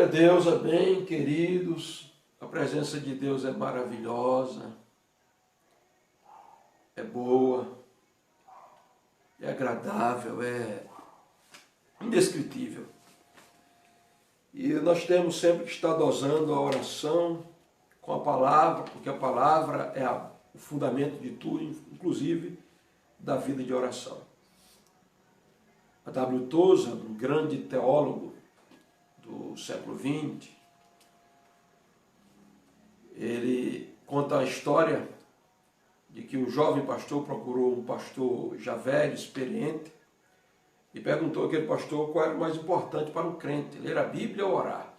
Glória a Deus, amém, queridos. A presença de Deus é maravilhosa, é boa, é agradável, é indescritível. E nós temos sempre que estar dosando a oração com a palavra, porque a palavra é o fundamento de tudo, inclusive da vida de oração. A W. Tozer, um grande teólogo do século XX, ele conta a história de que um jovem pastor procurou um pastor já velho, experiente, e perguntou àquele pastor qual era o mais importante para um crente, ler a Bíblia ou orar.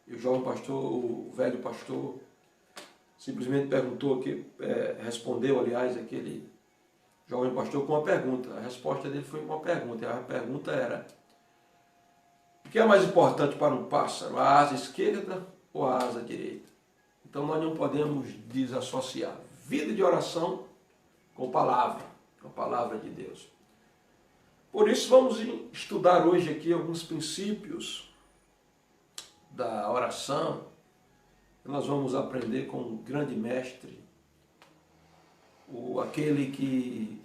E o jovem pastor, o velho pastor, simplesmente respondeu, aliás, aquele jovem pastor com uma pergunta. A resposta dele foi uma pergunta, e a pergunta era: o que é mais importante para um pássaro, a asa esquerda ou a asa direita? Então nós não podemos desassociar vida de oração com a palavra de Deus. Por isso vamos estudar hoje aqui alguns princípios da oração. Nós vamos aprender com um grande mestre, aquele que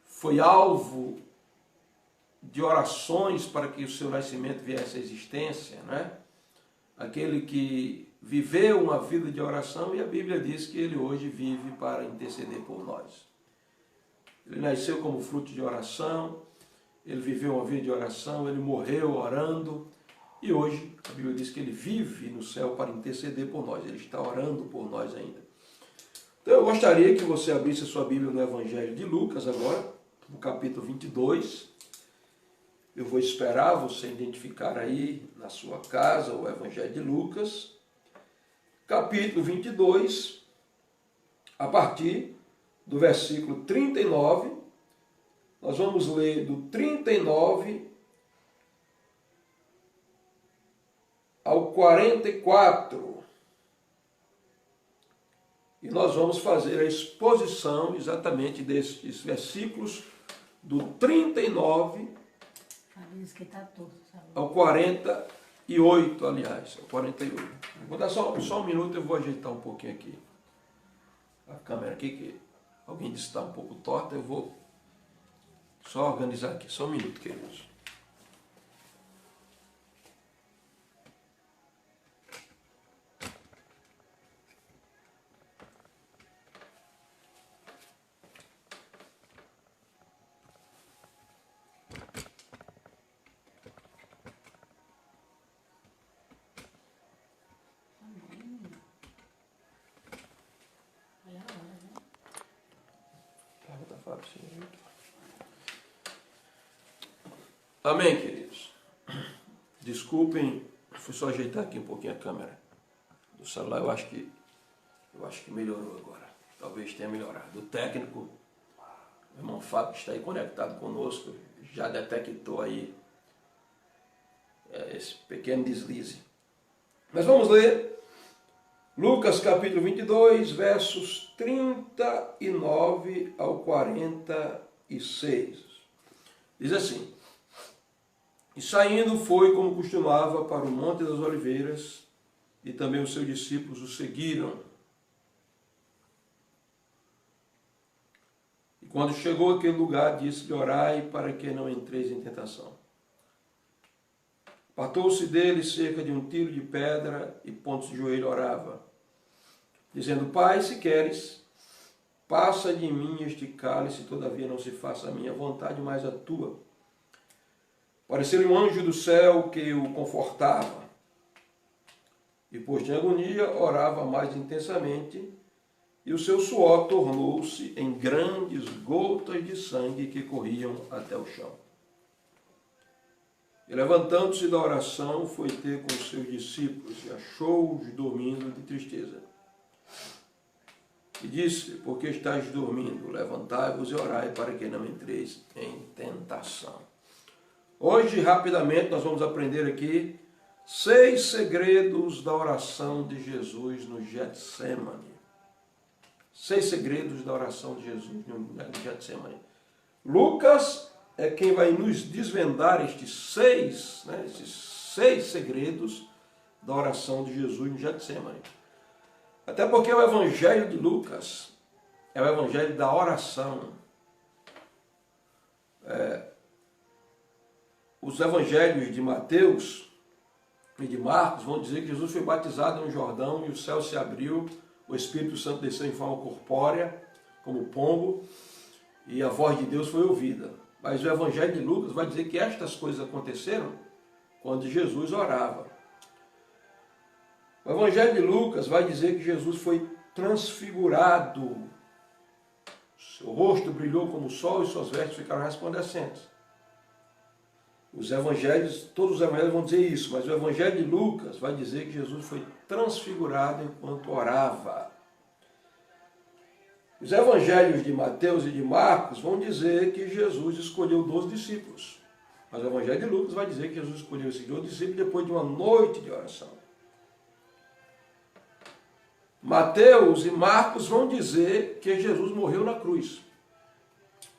foi alvo de orações para que o seu nascimento viesse à existência, né? Aquele que viveu uma vida de oração, e a Bíblia diz que ele hoje vive para interceder por nós. Ele nasceu como fruto de oração, ele viveu uma vida de oração, ele morreu orando, e hoje a Bíblia diz que ele vive no céu para interceder por nós, ele está orando por nós ainda. Então eu gostaria que você abrisse a sua Bíblia no Evangelho de Lucas agora, no capítulo 22. Eu vou esperar você identificar aí na sua casa o Evangelho de Lucas, capítulo 22, a partir do versículo 39, nós vamos ler do 39 ao 44. E nós vamos fazer a exposição exatamente destes versículos do 39 ao 48, aliás, ao 48. Vou dar só um minuto, eu vou ajeitar um pouquinho aqui a câmera aqui, que alguém disse que está um pouco torta, eu vou só organizar aqui, só um minuto, queridos. Amém, queridos. Desculpem, fui só ajeitar aqui um pouquinho a câmera do celular. Eu acho que melhorou agora. Talvez tenha melhorado. O técnico, o irmão Fábio, que está aí conectado conosco, já detectou aí esse pequeno deslize. Mas vamos ler Lucas capítulo 22, versos 39 ao 46. Diz assim: e saindo foi, como costumava, para o Monte das Oliveiras, e também os seus discípulos o seguiram. E quando chegou àquele lugar, disse-lhe: orai para que não entreis em tentação. Apartou-se dele cerca de um tiro de pedra, e pondo-se de joelho orava, dizendo: Pai, se queres, passa de mim este cálice, todavia não se faça a minha vontade, mas a tua. Apareceu-lhe um anjo do céu que o confortava. E, posto em agonia, orava mais intensamente, e o seu suor tornou-se em grandes gotas de sangue que corriam até o chão. E, levantando-se da oração, foi ter com os seus discípulos, e achou-os dormindo de tristeza. E disse: por que estáis dormindo? Levantai-vos e orai para que não entreis em tentação. Hoje, rapidamente, nós vamos aprender aqui 6 segredos da oração de Jesus no Getsemane. 6 segredos da oração de Jesus no Getsemane. Lucas é quem vai nos desvendar esses 6 segredos da oração de Jesus no Getsemane. Até porque o Evangelho de Lucas é o Evangelho da oração. Os Evangelhos de Mateus e de Marcos vão dizer que Jesus foi batizado no Jordão e o céu se abriu, o Espírito Santo desceu em forma corpórea, como pombo, e a voz de Deus foi ouvida. Mas o Evangelho de Lucas vai dizer que estas coisas aconteceram quando Jesus orava. O Evangelho de Lucas vai dizer que Jesus foi transfigurado. Seu rosto brilhou como o sol e suas vestes ficaram resplandecentes. Os evangelhos, todos os evangelhos vão dizer isso, mas o Evangelho de Lucas vai dizer que Jesus foi transfigurado enquanto orava. Os evangelhos de Mateus e de Marcos vão dizer que Jesus escolheu 12 discípulos. Mas o Evangelho de Lucas vai dizer que Jesus escolheu esses 12 discípulos depois de uma noite de oração. Mateus e Marcos vão dizer que Jesus morreu na cruz.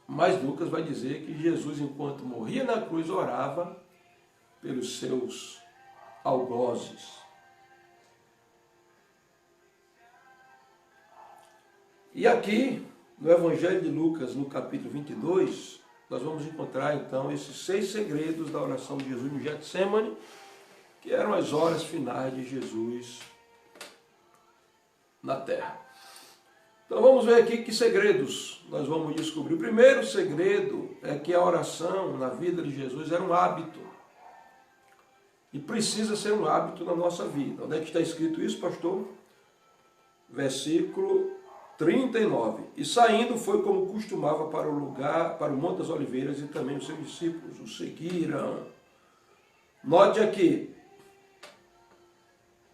Mas Lucas vai dizer que Jesus, enquanto morria na cruz, orava pelos seus algozes. E aqui, no Evangelho de Lucas, no capítulo 22, nós vamos encontrar então esses 6 segredos da oração de Jesus no Getsemane, que eram as horas finais de Jesus na terra. Então vamos ver aqui que segredos nós vamos descobrir. O primeiro segredo é que a oração na vida de Jesus era um hábito. E precisa ser um hábito na nossa vida. Onde é que está escrito isso, pastor? Versículo 39. E saindo foi como costumava para o Monte das Oliveiras, e também os seus discípulos o seguiram. Note aqui.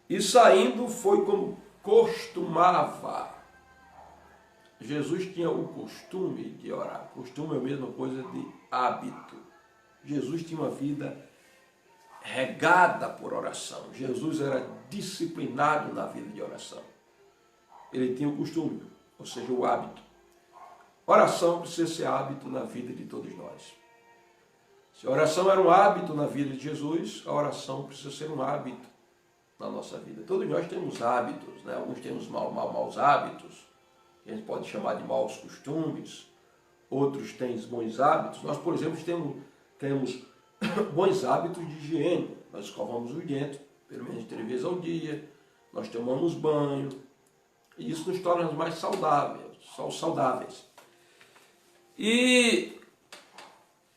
E saindo foi como costumava. Jesus tinha o costume de orar. Costume é a mesma coisa de hábito. Jesus tinha uma vida regada por oração. Jesus era disciplinado na vida de oração. Ele tinha o costume, ou seja, o hábito. Oração precisa ser hábito na vida de todos nós. Se a oração era um hábito na vida de Jesus, a oração precisa ser um hábito na nossa vida. Todos nós temos hábitos, né? Alguns temos maus hábitos, que a gente pode chamar de maus costumes, outros têm bons hábitos. Nós, por exemplo, temos bons hábitos de higiene. Nós escovamos os dentes, pelo menos 3 vezes ao dia, nós tomamos banho, e isso nos torna mais saudáveis. E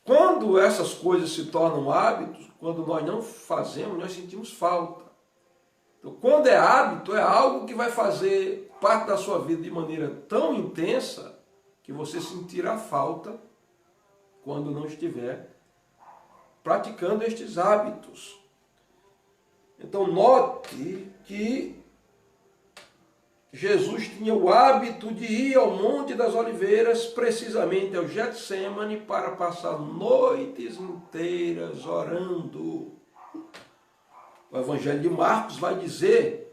quando essas coisas se tornam hábitos, quando nós não fazemos, nós sentimos falta. Então, quando é hábito, é algo que vai fazer parte da sua vida de maneira tão intensa que você sentirá falta quando não estiver praticando estes hábitos. Então, note que Jesus tinha o hábito de ir ao Monte das Oliveiras, precisamente ao Getsemane, para passar noites inteiras orando. O Evangelho de Marcos vai dizer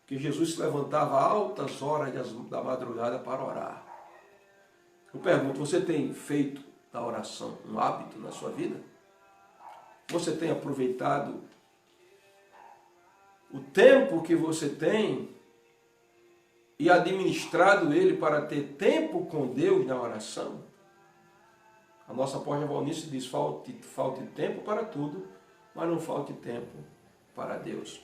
que Jesus se levantava a altas horas da madrugada para orar. Eu pergunto, você tem feito da oração um hábito na sua vida? Você tem aproveitado o tempo que você tem e administrado ele para ter tempo com Deus na oração? A nossa apóstola Valnice diz, falte tempo para tudo, mas não falte tempo para Deus.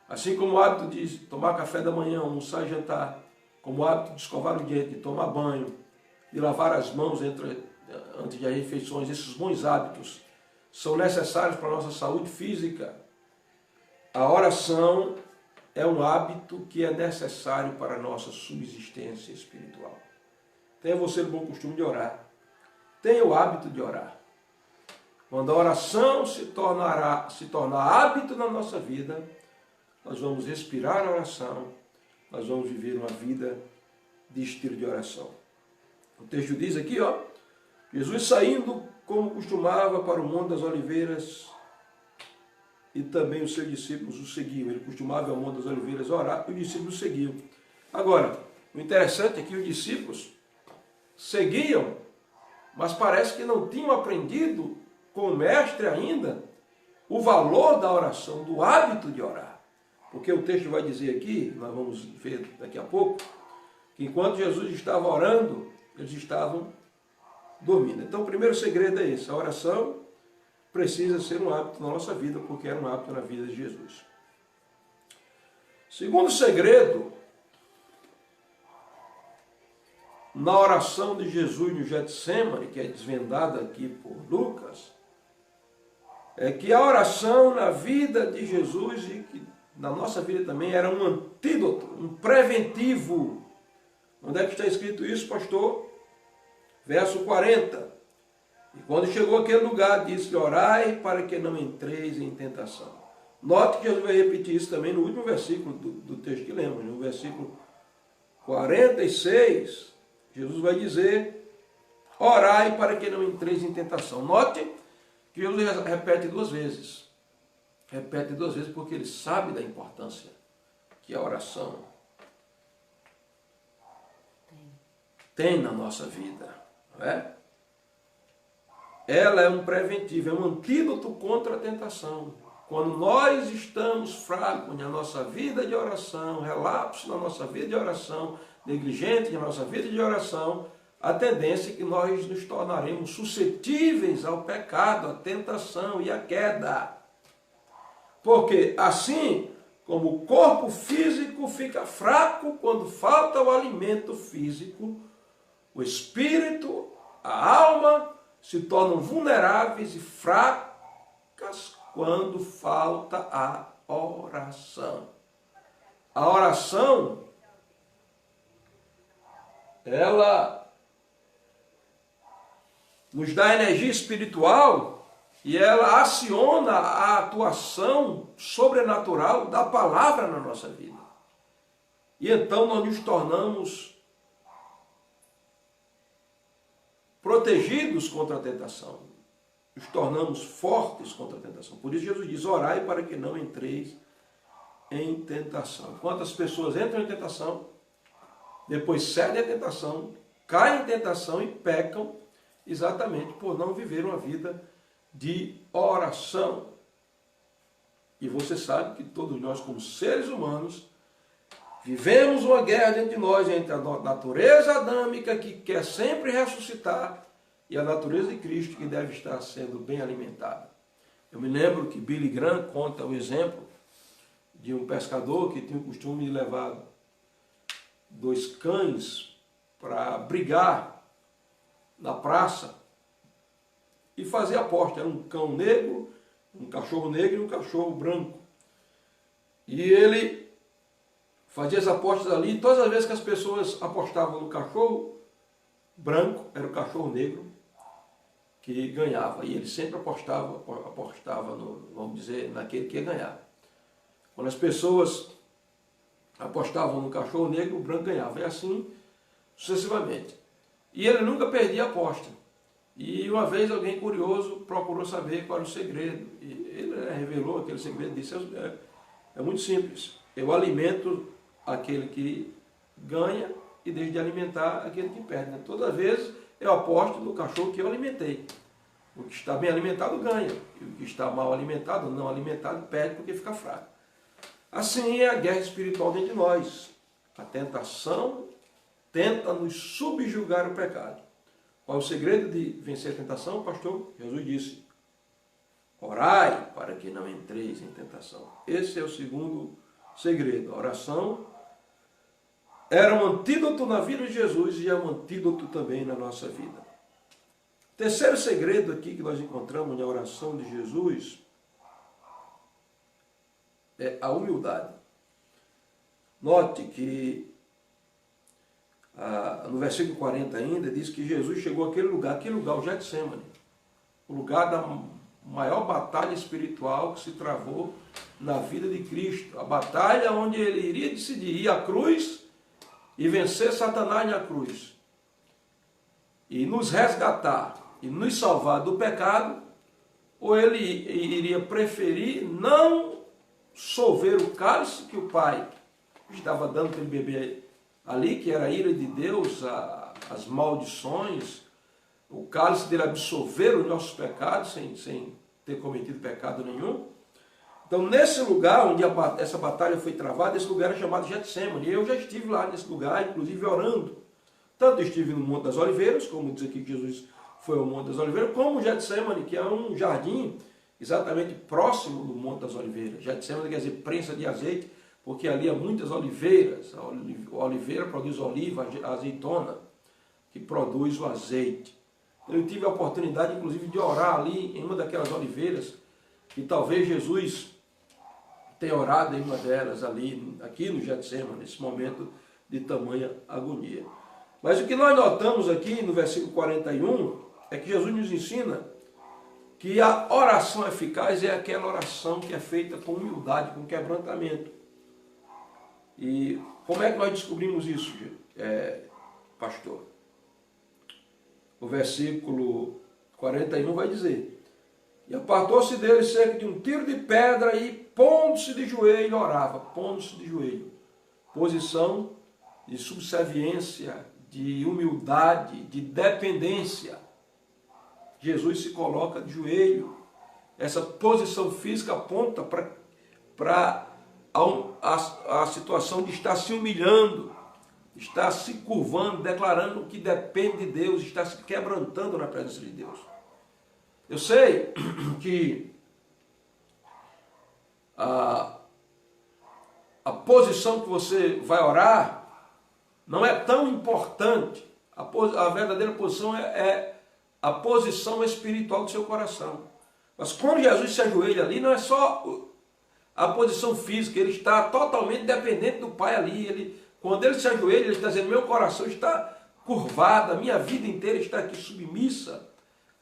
Assim como o hábito de tomar café da manhã, almoçar e jantar, como o hábito de escovar o dente, de tomar banho, de lavar as mãos antes de as refeições, esses bons hábitos são necessários para a nossa saúde física. A oração é um hábito que é necessário para a nossa subsistência espiritual. Tenha você o bom costume de orar. Tenha o hábito de orar. Quando a oração se torna hábito na nossa vida, nós vamos respirar a oração, nós vamos viver uma vida de estilo de oração. O texto diz aqui, Jesus saindo como costumava para o Monte das Oliveiras, e também os seus discípulos o seguiam. Ele costumava ir ao Monte das Oliveiras orar, e os discípulos o seguiam. Agora, o interessante é que os discípulos seguiam, mas parece que não tinham aprendido com o mestre ainda o valor da oração, do hábito de orar. Porque o texto vai dizer aqui, nós vamos ver daqui a pouco, que enquanto Jesus estava orando, eles estavam dormindo. Então o primeiro segredo é esse: a oração precisa ser um hábito na nossa vida, porque era um hábito na vida de Jesus. Segundo segredo, na oração de Jesus no Getsêmani, que é desvendada aqui por Lucas, é que a oração na vida de Jesus e que na nossa vida também era um antídoto, um preventivo. Onde é que está escrito isso, pastor? Verso 40. E quando chegou àquele lugar, disse-lhe: orai para que não entreis em tentação. Note que Jesus vai repetir isso também no último versículo do texto que lemos. No versículo 46, Jesus vai dizer: orai para que não entreis em tentação. Note que Jesus repete duas vezes. Repete duas vezes porque ele sabe da importância que a oração tem na nossa vida. Não é? Ela é um preventivo, é um antídoto contra a tentação. Quando nós estamos fracos na nossa vida de oração, relapsos na nossa vida de oração, negligentes na nossa vida de oração, a tendência é que nós nos tornaremos suscetíveis ao pecado, à tentação e à queda. Porque assim como o corpo físico fica fraco quando falta o alimento físico, o espírito, a alma se tornam vulneráveis e fracas quando falta a oração. A oração, ela nos dá energia espiritual e ela aciona a atuação sobrenatural da palavra na nossa vida. E então nós nos tornamos protegidos contra a tentação. Nos tornamos fortes contra a tentação. Por isso Jesus diz: orai para que não entreis em tentação. Quantas pessoas entram em tentação, depois cedem à tentação, caem em tentação e pecam exatamente por não viver uma vida de oração. E você sabe que todos nós, como seres humanos, vivemos uma guerra dentro de nós entre a natureza adâmica, que quer sempre ressuscitar, e a natureza de Cristo, que deve estar sendo bem alimentada. Eu me lembro que Billy Graham conta o exemplo de um pescador que tinha o costume de levar 2 cães para brigar na praça e fazer aposta. Era um cão negro, um cachorro negro e um cachorro branco. E ele fazia as apostas ali, e todas as vezes que as pessoas apostavam no cachorro branco, era o cachorro negro que ganhava. E ele sempre apostava no, vamos dizer, naquele que ia ganhar. Quando as pessoas apostavam no cachorro negro, o branco ganhava. E assim sucessivamente. E ele nunca perdia a aposta. E uma vez alguém curioso procurou saber qual era o segredo. E ele revelou aquele segredo e disse: é muito simples. Eu alimento aquele que ganha e deixo de alimentar aquele que perde. Né? Toda vez eu aposto no cachorro que eu alimentei. O que está bem alimentado ganha. E o que está mal alimentado, não alimentado, perde porque fica fraco. Assim é a guerra espiritual dentro de nós. A tentação tenta nos subjugar o pecado. Qual é o segredo de vencer a tentação, pastor? Jesus disse: orai para que não entreis em tentação. Esse é o segundo segredo. A oração era um antídoto na vida de Jesus e é um antídoto também na nossa vida. Terceiro segredo aqui que nós encontramos na oração de Jesus é a humildade. Note que no versículo 40 ainda diz que Jesus chegou àquele lugar, o Getsêmani, o lugar da maior batalha espiritual que se travou na vida de Cristo. A batalha onde ele iria decidir ir à cruz e vencer Satanás na cruz. E nos resgatar e nos salvar do pecado, ou ele iria preferir não solver o cálice que o Pai estava dando para ele beber ali, que era a ira de Deus, as maldições, o cálice dele absolver os nossos pecados sem ter cometido pecado nenhum. Então, nesse lugar onde essa batalha foi travada, esse lugar era chamado Getsemane. E eu já estive lá nesse lugar, inclusive orando. Tanto estive no Monte das Oliveiras, como diz aqui que Jesus foi ao Monte das Oliveiras, como Getsemane, que é um jardim exatamente próximo do Monte das Oliveiras. Getsemane quer dizer prensa de azeite, porque ali há muitas oliveiras. A oliveira produz oliva, a azeitona, que produz o azeite. Eu tive a oportunidade, inclusive, de orar ali em uma daquelas oliveiras, e talvez Jesus tenha orado em uma delas ali, aqui no Getsemane, nesse momento de tamanha agonia. Mas o que nós notamos aqui no versículo 41 é que Jesus nos ensina que a oração eficaz é aquela oração que é feita com humildade, com quebrantamento. E como é que nós descobrimos isso, pastor? O versículo 41 vai dizer: e apartou-se dele cerca de um tiro de pedra e, pondo-se de joelho, orava. Pondo-se de joelho. Posição de subserviência, de humildade, de dependência. Jesus se coloca de joelho. Essa posição física aponta para a situação de estar se humilhando, estar se curvando, declarando que depende de Deus, estar se quebrantando na presença de Deus. Eu sei que a posição que você vai orar não é tão importante. A verdadeira posição é a posição espiritual do seu coração. Mas quando Jesus se ajoelha ali, não é só a posição física, ele está totalmente dependente do Pai ali. Quando ele se ajoelha, ele está dizendo: meu coração está curvado, a minha vida inteira está aqui submissa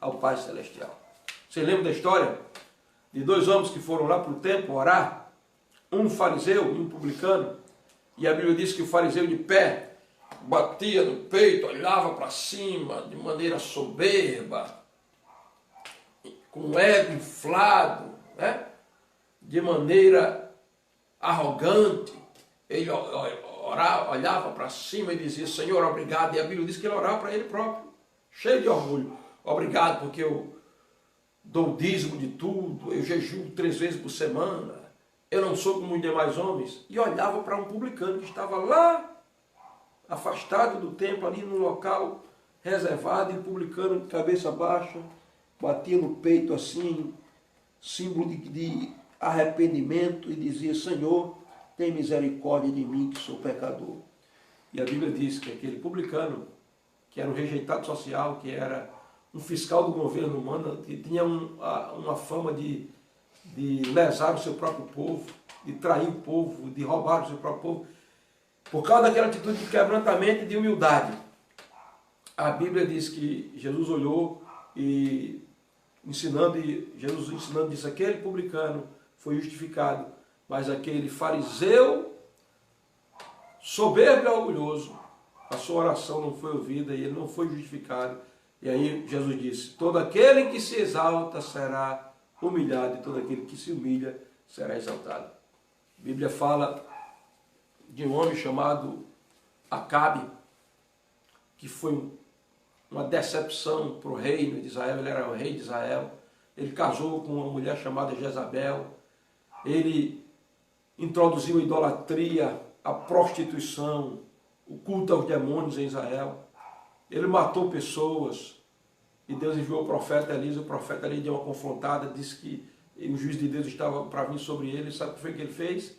ao Pai Celestial. Você lembra da história de dois homens que foram lá para o templo orar? Um fariseu e um publicano. E a Bíblia diz que o fariseu de pé batia no peito, olhava para cima de maneira soberba, com o ego inflado, né? De maneira arrogante. Ele olhava para cima e dizia: Senhor, obrigado. E a Bíblia diz que ele orava para ele próprio, cheio de orgulho. Obrigado porque eu dou dízimo de tudo, eu jejuo 3 vezes por semana, eu não sou como os demais homens. E olhava para um publicano que estava lá, afastado do templo, ali no local reservado, e o publicano de cabeça baixa, batia no peito assim, símbolo de arrependimento, e dizia: Senhor, tem misericórdia de mim que sou pecador. E a Bíblia diz que aquele publicano, que era um rejeitado social, que era um fiscal do governo humano, que tinha uma fama de lesar o seu próprio povo, de trair o povo, de roubar o seu próprio povo, por causa daquela atitude de quebrantamento e de humildade. A Bíblia diz que Jesus olhou e Jesus ensinando, disse: aquele publicano foi justificado, mas aquele fariseu soberbo e orgulhoso, a sua oração não foi ouvida e ele não foi justificado. E aí Jesus disse: todo aquele que se exalta será humilhado, e todo aquele que se humilha será exaltado. A Bíblia fala de um homem chamado Acabe, que foi uma decepção para o reino de Israel. Ele era o rei de Israel. Ele casou com uma mulher chamada Jezabel. Ele introduziu a idolatria, a prostituição, o culto aos demônios em Israel. Ele matou pessoas. E Deus enviou o profeta Elias. O profeta Elias deu uma confrontada, disse que o juiz de Deus estava para vir sobre ele. Sabe o que foi que ele fez?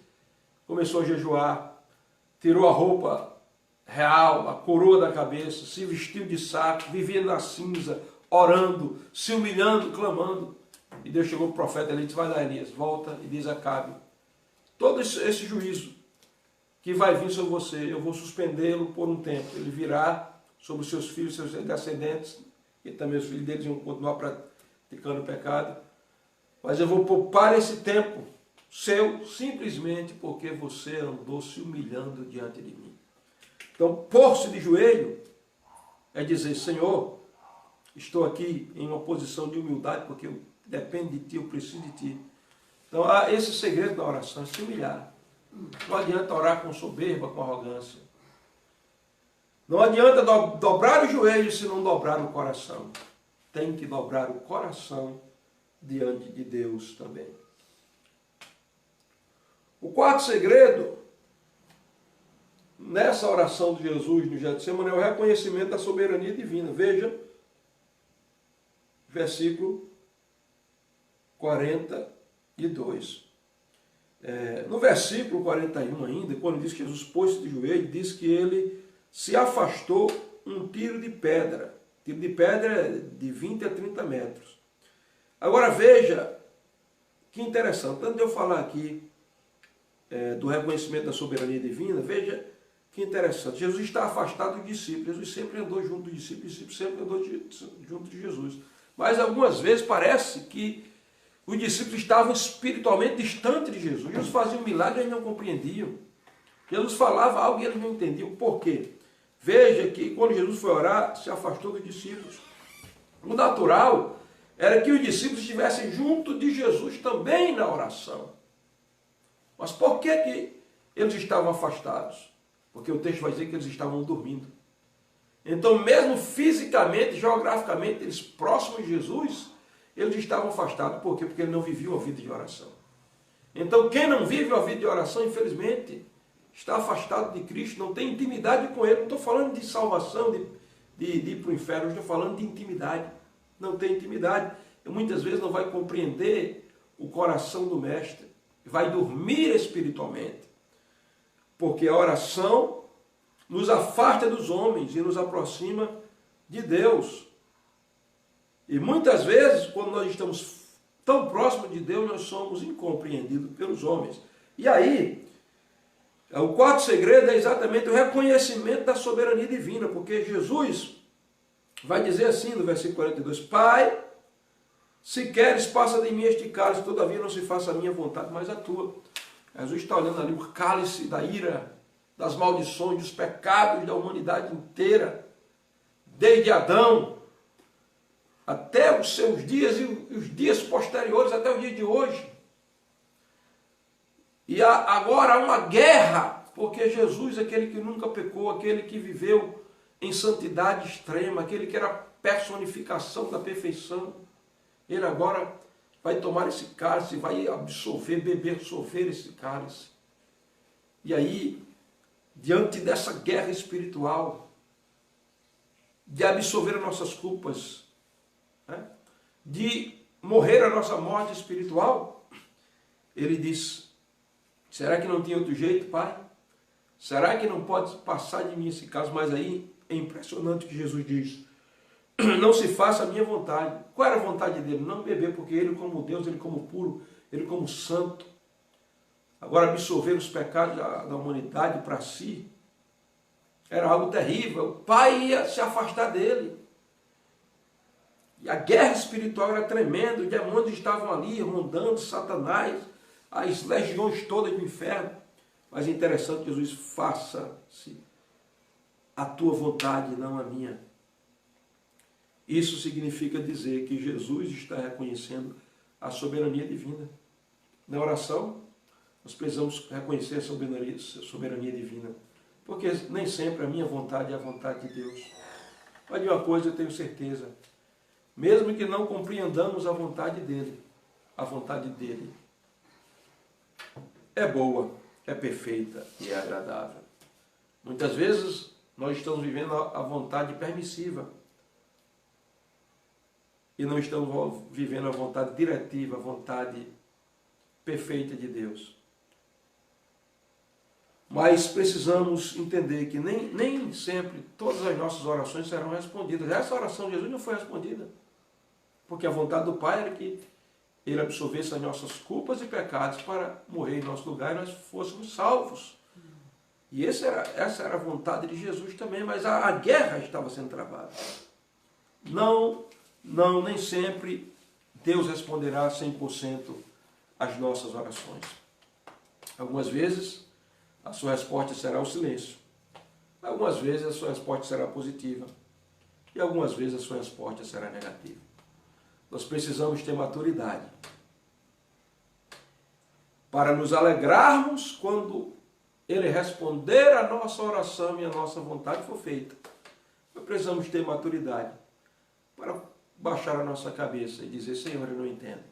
Começou a jejuar, tirou a roupa real, a coroa da cabeça, se vestiu de saco, vivia na cinza, orando, se humilhando, clamando. E Deus chegou para o profeta Elias e disse: vai lá, Elias, volta e diz a Acabe: todo esse juízo que vai vir sobre você, eu vou suspendê-lo por um tempo. Ele virá sobre os seus filhos, seus descendentes, e também os filhos deles vão continuar praticando o pecado. Mas eu vou poupar esse tempo seu, simplesmente porque você andou se humilhando diante de mim. Então, pôr-se de joelho é dizer: Senhor, estou aqui em uma posição de humildade, porque eu dependo de Ti, eu preciso de Ti. Então, há esse segredo da oração, é se humilhar. Não adianta orar com soberba, com arrogância. Não adianta dobrar os joelhos se não dobrar o coração. Tem que dobrar o coração diante de Deus também. O quarto segredo, nessa oração de Jesus no Getsemane, é o reconhecimento da soberania divina. Veja, versículo 42. No versículo 41 ainda, quando diz que Jesus pôs-se de joelho, diz que ele se afastou um tiro de pedra. Tiro de pedra é de 20 a 30 metros. Agora veja, que interessante, antes de eu falar aqui do reconhecimento da soberania divina, veja que interessante, Jesus está afastado dos discípulos, Jesus sempre andou junto dos discípulos, o discípulo sempre andou junto de Jesus. Mas algumas vezes parece que os discípulos estavam espiritualmente distantes de Jesus. Jesus fazia um milagre e eles não compreendiam. Jesus falava algo e eles não entendiam. Por quê? Veja que quando Jesus foi orar, se afastou dos discípulos. O natural era que os discípulos estivessem junto de Jesus também na oração. Mas por que eles estavam afastados? Porque o texto vai dizer que eles estavam dormindo. Então, mesmo fisicamente, geograficamente, eles próximos de Jesus, eles estavam afastados. Por quê? Porque eles não viviam a vida de oração. Então, quem não vive a vida de oração, infelizmente, está afastado de Cristo, não tem intimidade com Ele. Não estou falando de salvação, de ir para o inferno, estou falando de intimidade. Não tem intimidade. E muitas vezes não vai compreender o coração do Mestre. Vai dormir espiritualmente. Porque a oração nos afasta dos homens e nos aproxima de Deus. E muitas vezes, quando nós estamos tão próximos de Deus, nós somos incompreendidos pelos homens. E aí, o quarto segredo é exatamente o reconhecimento da soberania divina, porque Jesus vai dizer assim no versículo 42, Pai, se queres, passa de mim este cálice, todavia não se faça a minha vontade, mas a tua. Jesus está olhando ali o cálice da ira, das maldições, dos pecados da humanidade inteira, desde Adão até os seus dias e os dias posteriores, até o dia de hoje. E agora há uma guerra, porque Jesus, aquele que nunca pecou, aquele que viveu em santidade extrema, aquele que era a personificação da perfeição, ele agora vai tomar esse cálice, vai beber esse cálice. E aí, diante dessa guerra espiritual, de absolver as nossas culpas, né? De morrer a nossa morte espiritual, ele diz, será que não tem outro jeito, Pai? Será que não pode passar de mim esse caso? Mas aí é impressionante o que Jesus diz, não se faça a minha vontade. Qual era a vontade dele? Não beber, porque ele como Deus, ele como puro, ele como santo. Agora absolver os pecados da humanidade para si, era algo terrível. O Pai ia se afastar dele. E a guerra espiritual era tremenda, os demônios estavam ali rondando, Satanás, as legiões todas do inferno. Mas é interessante, Jesus, faça-se a tua vontade, não a minha. Isso significa dizer que Jesus está reconhecendo a soberania divina. Na oração, nós precisamos reconhecer a soberania divina, porque nem sempre a minha vontade é a vontade de Deus. Mas de uma coisa eu tenho certeza, mesmo que não compreendamos a vontade dele é boa, é perfeita e é agradável. Muitas vezes nós estamos vivendo a vontade permissiva e não estamos vivendo a vontade diretiva, a vontade perfeita de Deus. Mas precisamos entender que nem sempre todas as nossas orações serão respondidas. Essa oração de Jesus não foi respondida, porque a vontade do Pai era que Ele absolvesse as nossas culpas e pecados para morrer em nosso lugar e nós fôssemos salvos. E essa era a vontade de Jesus também, mas a guerra estava sendo travada. Nem sempre Deus responderá 100% às nossas orações. Algumas vezes a sua resposta será o silêncio. Algumas vezes a sua resposta será positiva. E algumas vezes a sua resposta será negativa. Nós precisamos ter maturidade para nos alegrarmos quando Ele responder a nossa oração e a nossa vontade for feita. Nós precisamos ter maturidade para baixar a nossa cabeça e dizer, Senhor, eu não entendo.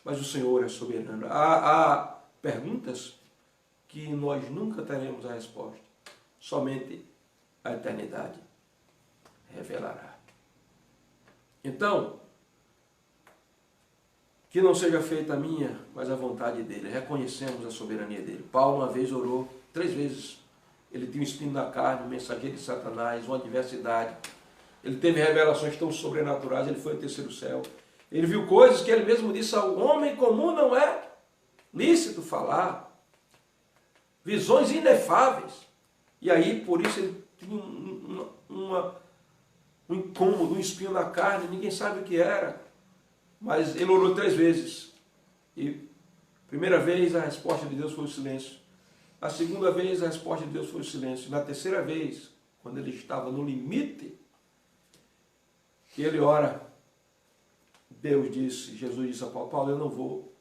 Mas o Senhor é soberano. Há perguntas que nós nunca teremos a resposta. Somente a eternidade revelará. Então, que não seja feita a minha, mas a vontade dele. Reconhecemos a soberania dele. Paulo uma vez orou 3 vezes. Ele tinha um espinho na carne, um mensageiro de Satanás, uma adversidade. Ele teve revelações tão sobrenaturais, ele foi ao 3º céu. Ele viu coisas que ele mesmo disse ao homem comum não é lícito falar. Visões inefáveis. E aí, por isso, ele tinha um incômodo, um espinho na carne, ninguém sabe o que era. Mas ele orou 3 vezes. E primeira vez a resposta de Deus foi o silêncio. A segunda vez a resposta de Deus foi o silêncio. Na terceira vez, quando ele estava no limite, que ele ora, Deus disse, Jesus disse a Paulo, Paulo, eu não vou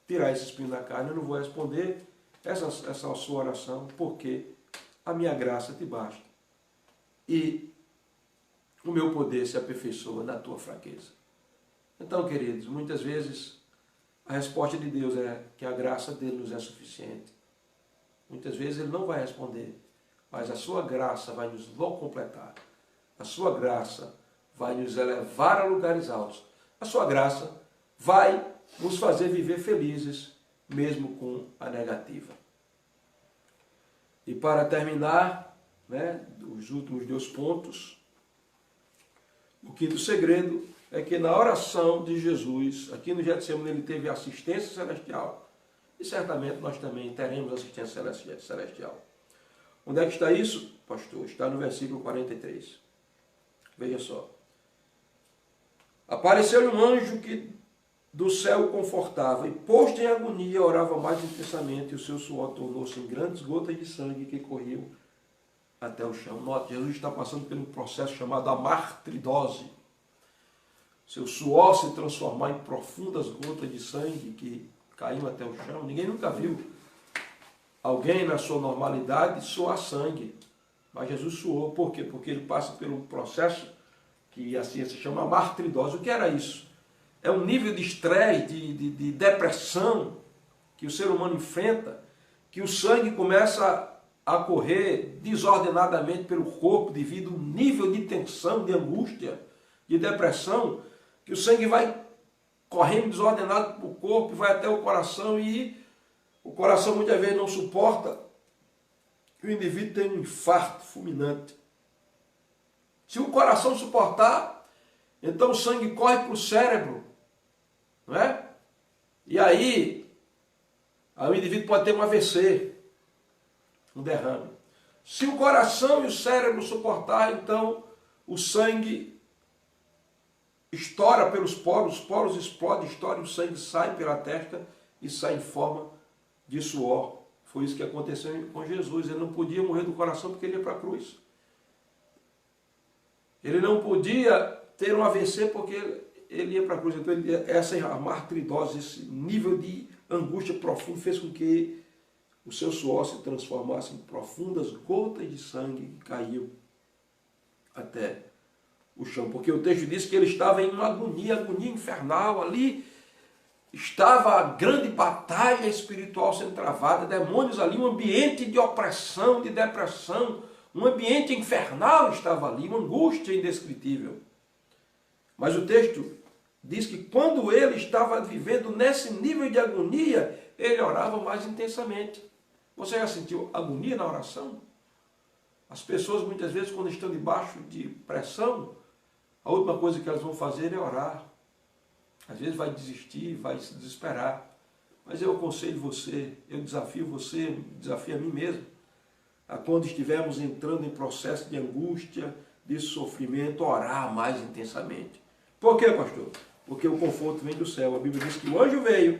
tirar esse espinho da carne, eu não vou responder essa sua oração, porque a minha graça te basta. E o meu poder se aperfeiçoa na tua fraqueza. Então, queridos, muitas vezes a resposta de Deus é que a graça dele nos é suficiente. Muitas vezes ele não vai responder, mas a sua graça vai nos completar. A sua graça vai nos elevar a lugares altos. A sua graça vai nos fazer viver felizes, mesmo com a negativa. E para terminar, os últimos 2 pontos, o 5º segredo é que na oração de Jesus, aqui no Getsemane, ele teve assistência celestial. E certamente nós também teremos assistência celestial. Onde é que está isso, pastor? Está no versículo 43. Veja só. Apareceu-lhe um anjo que do céu o confortava, e posto em agonia, orava mais intensamente, e o seu suor tornou-se em grandes gotas de sangue que corriam até o chão. Note, Jesus está passando por um processo chamado amartridose. Seu suor se transformar em profundas gotas de sangue que caíam até o chão. Ninguém nunca viu alguém na sua normalidade suar sangue. Mas Jesus suou. Por quê? Porque ele passa por um processo que a ciência chama amartridose. O que era isso? É um nível de estresse, de depressão que o ser humano enfrenta, que o sangue começa a correr desordenadamente pelo corpo devido a um nível de tensão, de angústia, de depressão, que o sangue vai correndo desordenado para o corpo, vai até o coração e o coração muitas vezes não suporta que o indivíduo tenha um infarto fulminante. Se o coração suportar, então o sangue corre para o cérebro, não é? E aí o indivíduo pode ter um AVC, um derrame. Se o coração e o cérebro suportar, então o sangue estoura pelos poros, os poros explodem, estoura e o sangue sai pela testa e sai em forma de suor. Foi isso que aconteceu com Jesus. Ele não podia morrer do coração porque ele ia para a cruz. Ele não podia ter um AVC porque ele ia para a cruz. Então essa martiridose, esse nível de angústia profundo fez com que o seu suor se transformasse em profundas gotas de sangue que caíam até o chão. Porque o texto diz que ele estava em uma agonia infernal. Ali estava a grande batalha espiritual sendo travada, demônios ali, um ambiente de opressão, de depressão, um ambiente infernal estava ali, uma angústia indescritível. Mas o texto diz que quando ele estava vivendo nesse nível de agonia, ele orava mais intensamente. Você já sentiu agonia na oração? As pessoas muitas vezes, quando estão debaixo de pressão, a última coisa que elas vão fazer é orar. Às vezes vai desistir, vai se desesperar. Mas eu aconselho você, eu desafio você, desafio a mim mesmo, a quando estivermos entrando em processo de angústia, de sofrimento, orar mais intensamente. Por quê, pastor? Porque o conforto vem do céu. A Bíblia diz que o anjo veio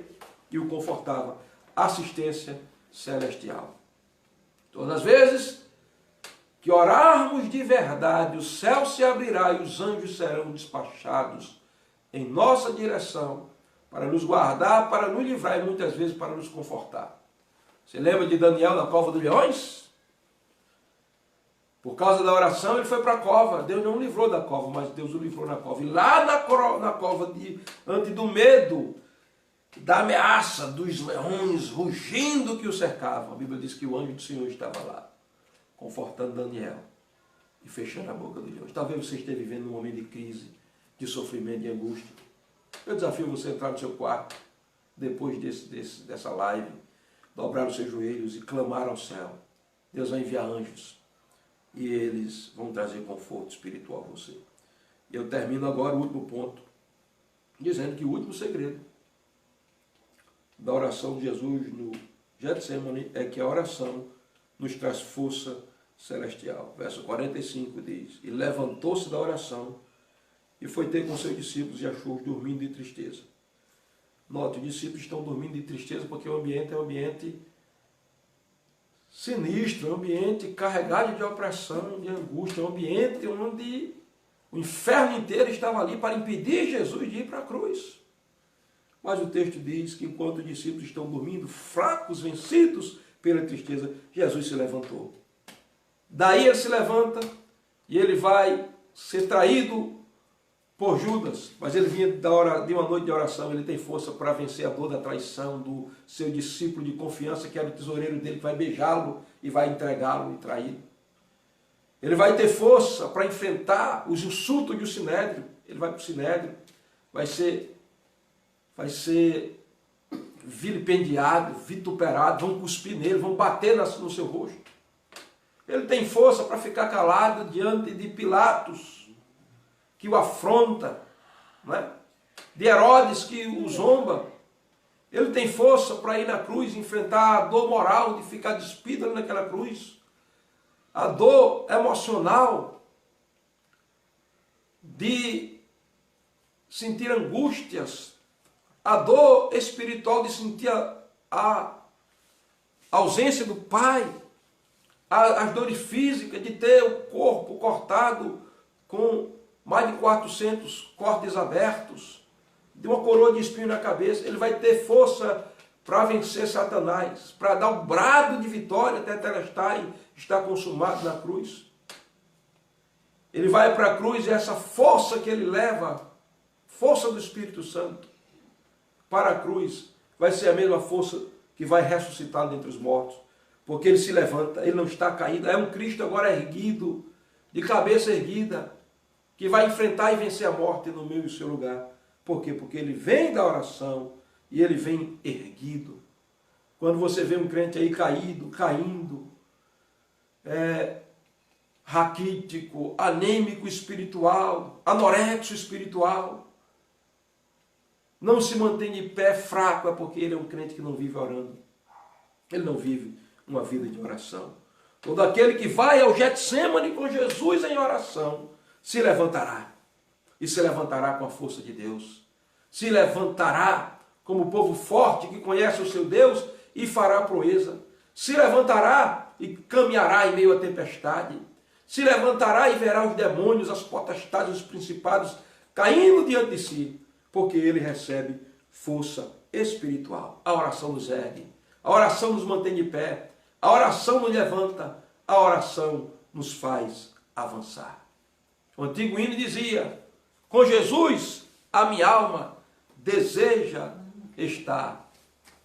e o confortava. Assistência celestial. Todas as vezes que orarmos de verdade, o céu se abrirá e os anjos serão despachados em nossa direção para nos guardar, para nos livrar e muitas vezes para nos confortar. Você lembra de Daniel na cova dos leões? Por causa da oração, ele foi para a cova. Deus não o livrou da cova, mas Deus o livrou na cova. E lá na cova, diante do medo, da ameaça dos leões rugindo que o cercavam, a Bíblia diz que o anjo do Senhor estava lá, confortando Daniel e fechando a boca dos leões. Talvez você esteja vivendo um momento de crise, de sofrimento, de angústia. Eu desafio você a entrar no seu quarto, depois dessa live, dobrar os seus joelhos e clamar ao céu. Deus vai enviar anjos e eles vão trazer conforto espiritual a você. Eu termino agora o último ponto, dizendo que o último segredo da oração de Jesus no Getsemane é que a oração nos traz força celestial. Verso 45 diz: e levantou-se da oração e foi ter com seus discípulos e achou-os dormindo de tristeza. Note, os discípulos estão dormindo de tristeza porque o ambiente é um ambiente sinistro, é um ambiente carregado de opressão, de angústia, é um ambiente onde o inferno inteiro estava ali para impedir Jesus de ir para a cruz. Mas o texto diz que enquanto os discípulos estão dormindo, fracos, vencidos pela tristeza, Jesus se levantou. Daí ele se levanta e ele vai ser traído por Judas, mas ele vinha de uma noite de oração, ele tem força para vencer a dor da traição do seu discípulo de confiança, que era o tesoureiro dele, que vai beijá-lo e vai entregá-lo e traí-lo. Ele vai ter força para enfrentar os insultos do Sinédrio. Ele vai para o Sinédrio, vai ser vilipendiado, vituperado, vão cuspir nele, vão bater no seu rosto. Ele tem força para ficar calado diante de Pilatos, que o afronta, não é? De Herodes, que o zomba. Ele tem força para ir na cruz, enfrentar a dor moral de ficar despido ali naquela cruz, a dor emocional de sentir angústias, a dor espiritual de sentir a ausência do Pai, as dores físicas de ter o corpo cortado com mais de 400 cortes abertos, de uma coroa de espinho na cabeça. Ele vai ter força para vencer Satanás, para dar um brado de vitória até Tetelestai estar consumado na cruz. Ele vai para a cruz e essa força que ele leva, força do Espírito Santo, para a cruz, vai ser a mesma força que vai ressuscitar dentre os mortos, porque ele se levanta, ele não está caído, é um Cristo agora erguido, de cabeça erguida, que vai enfrentar e vencer a morte no meu e no seu lugar. Por quê? Porque ele vem da oração e ele vem erguido. Quando você vê um crente aí caído, caindo, raquítico, anêmico espiritual, anorexo espiritual, não se mantém de pé, fraco, é porque ele é um crente que não vive orando. Ele não vive uma vida de oração. Todo aquele que vai ao Getsemane com Jesus em oração, se levantará. E se levantará com a força de Deus. Se levantará como povo forte que conhece o seu Deus e fará proeza. Se levantará e caminhará em meio à tempestade. Se levantará e verá os demônios, as potestades, os principados caindo diante de si, porque ele recebe força espiritual. A oração nos ergue, a oração nos mantém de pé, a oração nos levanta, a oração nos faz avançar. O antigo hino dizia: com Jesus a minha alma deseja estar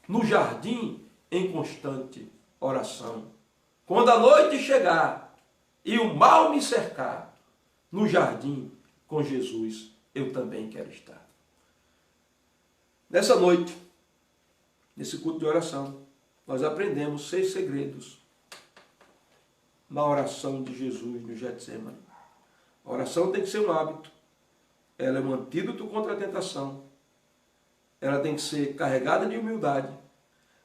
no jardim em constante oração. Quando a noite chegar e o mal me cercar, no jardim com Jesus eu também quero estar. Nessa noite, nesse culto de oração, nós aprendemos 6 segredos na oração de Jesus no Getsemane. A oração tem que ser um hábito. Ela é um antídoto contra a tentação. Ela tem que ser carregada de humildade.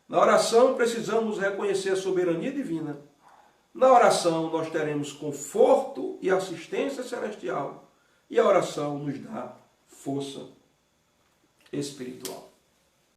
Na oração precisamos reconhecer a soberania divina. Na oração nós teremos conforto e assistência celestial. E a oração nos dá força espiritual.